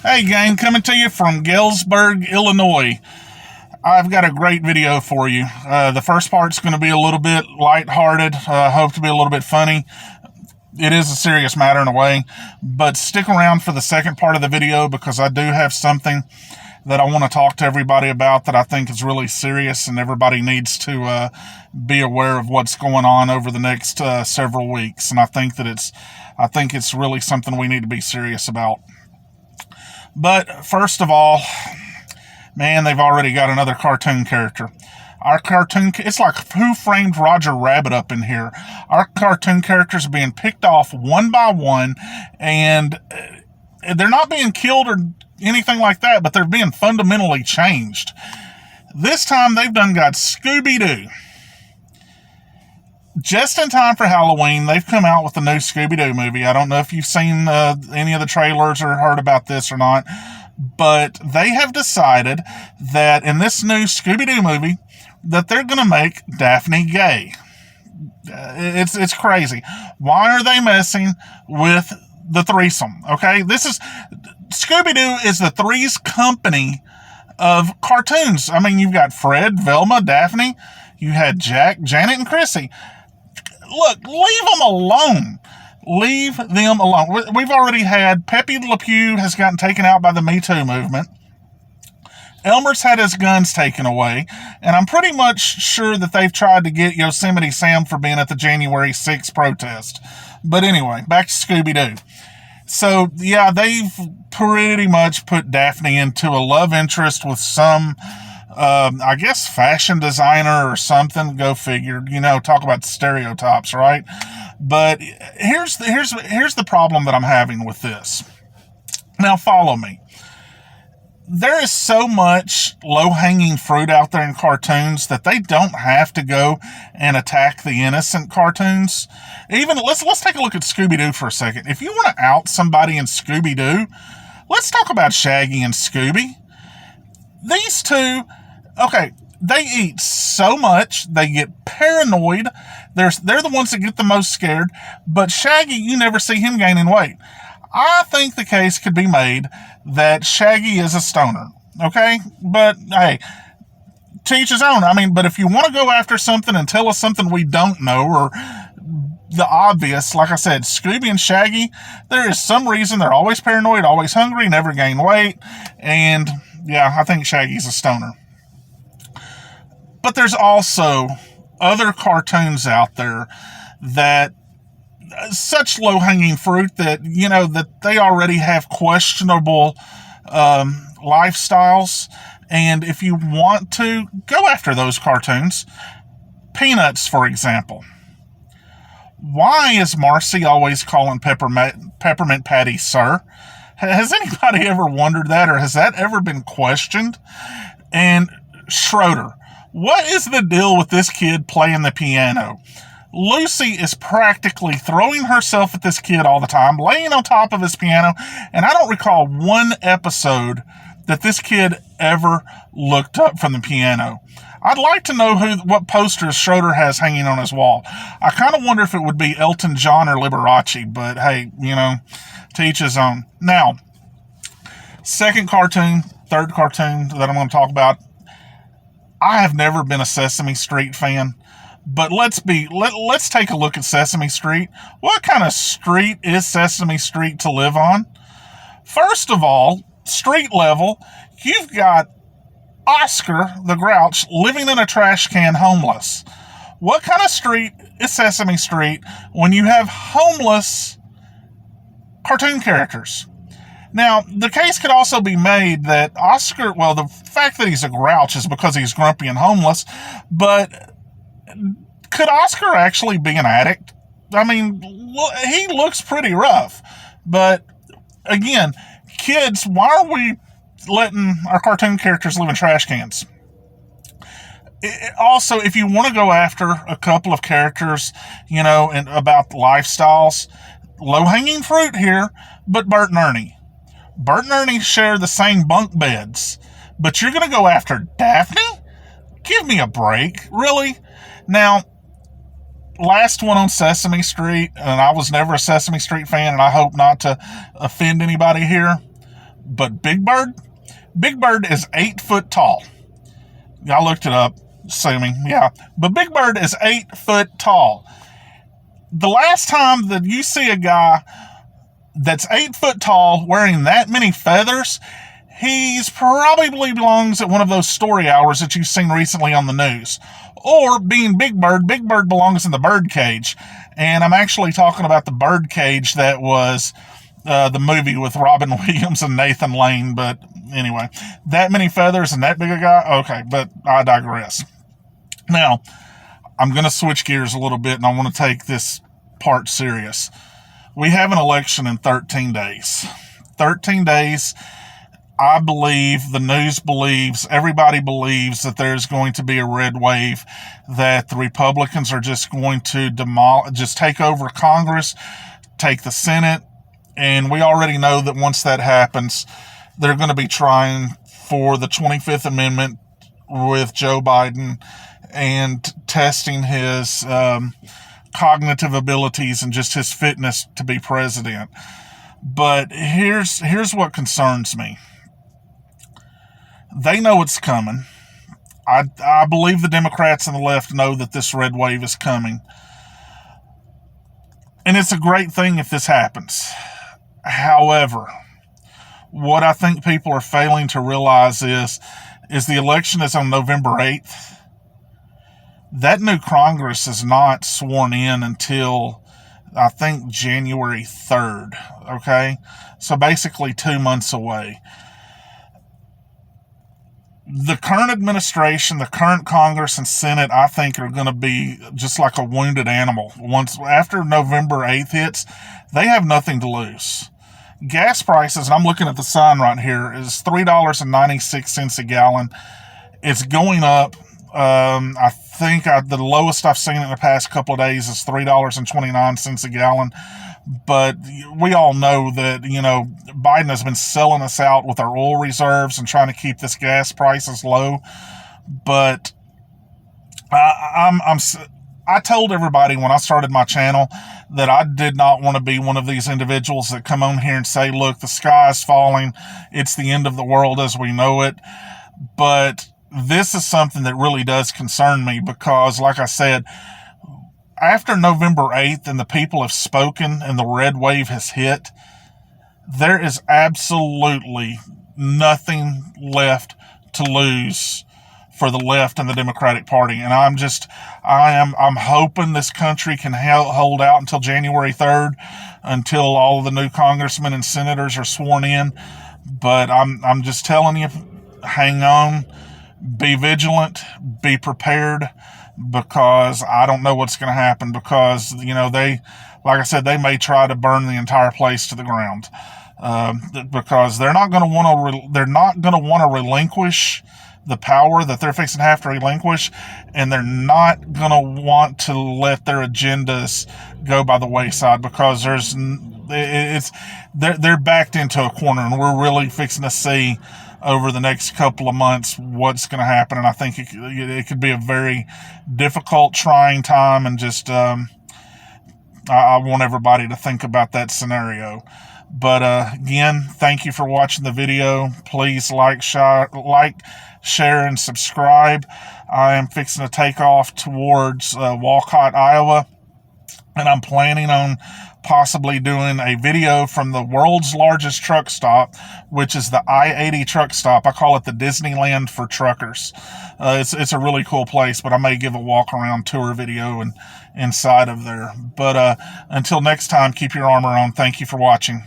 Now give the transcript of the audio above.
Hey gang, coming to you from Galesburg, Illinois. I've got a great video for you. The first part's going to be a little bit lighthearted, hope to be a little bit funny. It is a serious matter in a way, but stick around for the second part of the video because I do have something that I want to talk to everybody about that I think is really serious, and everybody needs to be aware of what's going on over the next several weeks. And I think it's really something we need to be serious about. But first of all, man, they've already got another cartoon character. It's like Who Framed Roger Rabbit up in here. Our cartoon characters are being picked off one by one, and they're not being killed or anything like that, but they're being fundamentally changed. This time they've done got ScoobyDoo. Just in time for Halloween, they've come out with the new ScoobyDoo movie. I don't know if you've seen any of the trailers or heard about this or not, but they have decided that in this new ScoobyDoo movie that they're going to make Daphne gay. It's crazy. Why are they messing with the threesome? Okay, ScoobyDoo is the Three's Company of cartoons. I mean, you've got Fred, Velma, Daphne. You had Jack, Janet, and Chrissy. Look, leave them alone. Leave them alone. We've already had Pepe Le Pew has gotten taken out by the Me Too movement. Elmer's had his guns taken away. And I'm pretty much sure that they've tried to get Yosemite Sam for being at the January 6th protest. But anyway, back to Scooby-Doo. So, yeah, they've pretty much put Daphne into a love interest with some I guess fashion designer or something. Go figure. Talk about stereotypes, right? But here's the problem that I'm having with this. Now follow me. There is so much low-hanging fruit out there in cartoons that they don't have to go and attack the innocent cartoons. Even let's take a look at Scooby-Doo for a second. If you want to out somebody in Scooby-Doo, let's talk about Shaggy and Scooby. These two, okay, they eat so much, they get paranoid. They're the ones that get the most scared. But Shaggy, you never see him gaining weight. I think the case could be made that Shaggy is a stoner. Okay? But, hey, to each his own. I mean, but if you want to go after something and tell us something we don't know, or the obvious, like I said, Scooby and Shaggy, there is some reason they're always paranoid, always hungry, never gain weight, and yeah, I think Shaggy's a stoner. But there's also other cartoons out there that such low-hanging fruit that, that they already have questionable lifestyles. And if you want to go after those cartoons, Peanuts, for example. Why is Marcy always calling Peppermint Patty sir? Has anybody ever wondered that, or has that ever been questioned? And Schroeder. What is the deal with this kid playing the piano? Lucy is practically throwing herself at this kid all the time, laying on top of his piano, and I don't recall one episode that this kid ever looked up from the piano. I'd like to know what posters Schroeder has hanging on his wall. I kind of wonder if it would be Elton John or Liberace, but hey, to each his own. Now, third cartoon that I'm going to talk about. I have never been a Sesame Street fan, but let's take a look at Sesame Street. What kind of street is Sesame Street to live on? First of all, street level, you've got Oscar the Grouch living in a trash can homeless. What kind of street is Sesame Street when you have homeless cartoon characters? Now, the case could also be made that Oscar, well, the fact that he's a grouch is because he's grumpy and homeless, but could Oscar actually be an addict? I mean, he looks pretty rough, but again, kids, why are we letting our cartoon characters live in trash cans? Also, if you want to go after a couple of characters, and about lifestyles, low-hanging fruit here, but Bert and Ernie. Bert and Ernie share the same bunk beds, but you're going to go after Daphne? Give me a break. Really? Now, last one on Sesame Street, and I was never a Sesame Street fan, and I hope not to offend anybody here, But Big Bird is 8 foot tall. I looked it up, assuming, yeah. But Big Bird is 8 foot tall. The last time that you see a guy that's 8 foot tall wearing that many feathers, he's probably belongs at one of those story hours that you've seen recently on the news. Or being Big Bird belongs in the bird cage. And I'm actually talking about the bird cage that was the movie with Robin Williams and Nathan Lane. But anyway, that many feathers and that big a guy? Okay, but I digress. Now, I'm going to switch gears a little bit, and I want to take this part serious. We have an election in 13 days. 13 days, I believe, the news believes, everybody believes that there's going to be a red wave, that the Republicans are just going to just take over Congress, take the Senate, and we already know that once that happens, they're going to be trying for the 25th Amendment with Joe Biden and testing his cognitive abilities and just his fitness to be president. But here's what concerns me. They know it's coming. I believe the Democrats and the left know that this red wave is coming. And it's a great thing if this happens. However, what I think people are failing to realize is the election is on November 8th. That new Congress is not sworn in until, I think, January 3rd, okay? So basically 2 months away. The current administration, the current Congress and Senate, I think, are going to be just like a wounded animal. After November 8th hits, they have nothing to lose. Gas prices, and I'm looking at the sign right here, is $3.96 a gallon. It's going up. I think the lowest I've seen in the past couple of days is $3.29 a gallon. But we all know that, Biden has been selling us out with our oil reserves and trying to keep this gas prices low. But I told everybody when I started my channel that I did not want to be one of these individuals that come on here and say, look, the sky is falling. It's the end of the world as we know it. But this is something that really does concern me because, like I said, after November 8th and the people have spoken and the red wave has hit, there is absolutely nothing left to lose for the left and the Democratic Party. And I'm hoping this country can hold out until January 3rd, until all of the new congressmen and senators are sworn in. But I'm just telling you, hang on, be vigilant, be prepared, because I don't know what's going to happen, because, like I said, they may try to burn the entire place to the ground, because they're not going to want to relinquish the power that they're fixing to have to relinquish, and they're not going to want to let their agendas go by the wayside, because they're backed into a corner, and we're really fixing to see over the next couple of months what's going to happen. And I think it could be a very difficult, trying time, and just I want everybody to think about that scenario. But again, thank you for watching the video. Please like, share, and subscribe. I am fixing to take off towards Walcott, Iowa, and I'm planning on possibly doing a video from the world's largest truck stop, which is the I-80 truck stop. I call it the Disneyland for truckers. It's a really cool place, but I may give a walk around tour video and inside of there. But until next time, keep your armor on. Thank you for watching.